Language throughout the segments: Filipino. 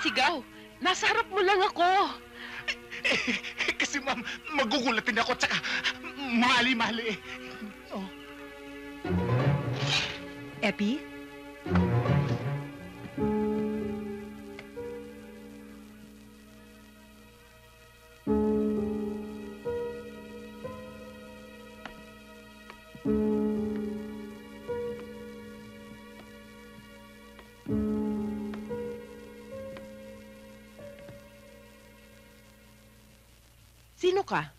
sumisigaw? Nasa harap mo lang ako. Kasi ma'am, magugulatin ako tsaka mali-mali eh. Oh. Epi? Sino ka?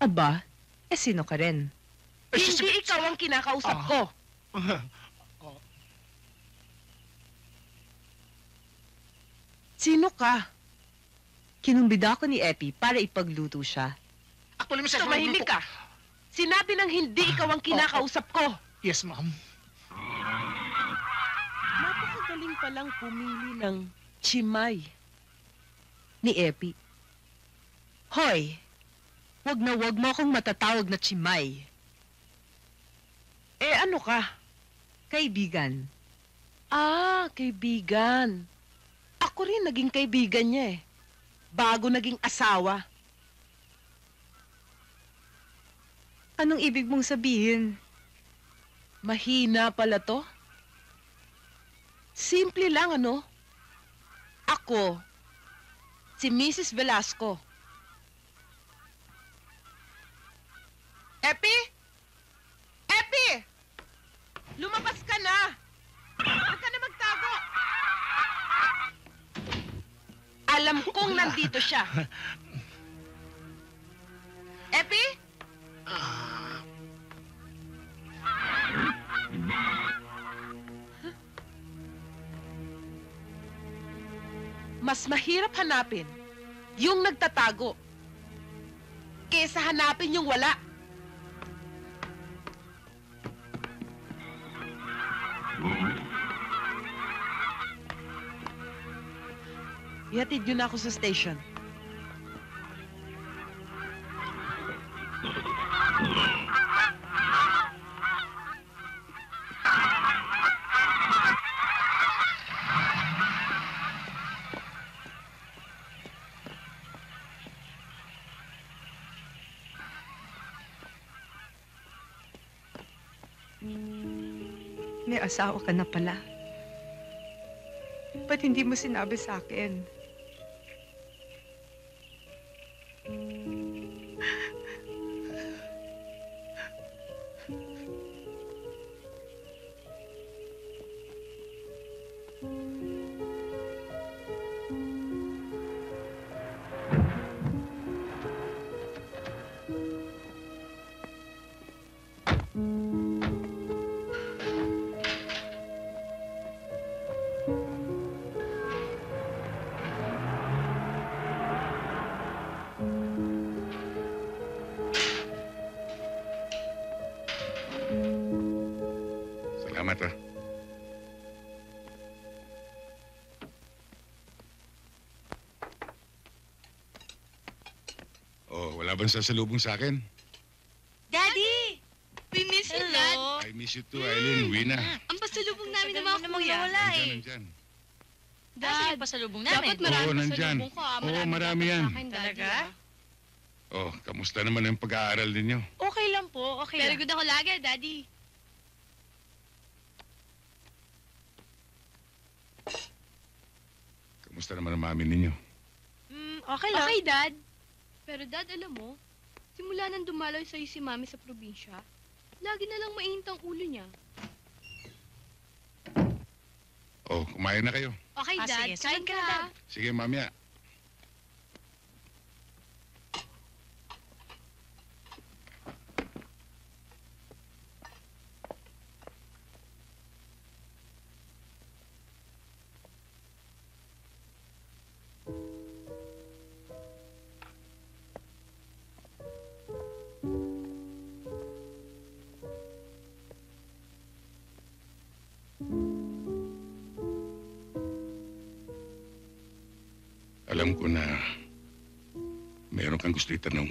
Aba, sino ka rin? Hindi ikaw ang kinakausap ko. Sino ka? Kinumbida ako ni Epi para ipagluto siya. Actually, Mrs. Tumahimik ka. Sinabi ng hindi ikaw ang kinakausap ko. Yes, ma'am. Napakagaling palang pumili ng chimay. Ni Epi. Hoy, wag na wag mo akong matatawag na chimay. Eh, ano ka? Kaibigan. Ah, kaibigan. Ako rin naging kaibigan niya eh. Bago naging asawa. Anong ibig mong sabihin? Mahina pala to. Simple lang, ano? Ako, si Mrs. Velasco. Epi? Epi! Lumabas ka na! Huwag ka na magtago! Alam kong nandito siya. Epi? Mas mahirap hanapin yung nagtatago kesa hanapin yung wala. Ihatid yun ako sa station. May asawa ka na pala. Ba't hindi mo sinabi sa akin? Salamat, ah. Oh, wala bang sasalubong sa akin? Daddy! We miss you, Dad. I miss you too, Eileen. Uwi na. Ang pasalubong namin ng mga kuya. Wala Nandyan, eh. nandyan. Dad, pasalubong namin. Dapat Oo, nandyan. Oo, marami yan. Talaga? Oh, kamusta naman ang pag-aaral ninyo? Okay lang po, okay Very good ako lagi, Daddy. Kamusta naman ang mami ninyo? Okay lang. Okay, Dad. Pero Dad, alam mo, simula nang dumalaw sa'yo si Mami sa probinsya, lagi na lang mainit ang ulo niya. Oh, kumain na kayo. Okay, Dad. sige. Kain Sunod ka ka, na. Dad. Sige, mamaya. Alam ko na meron kang gusto itanong.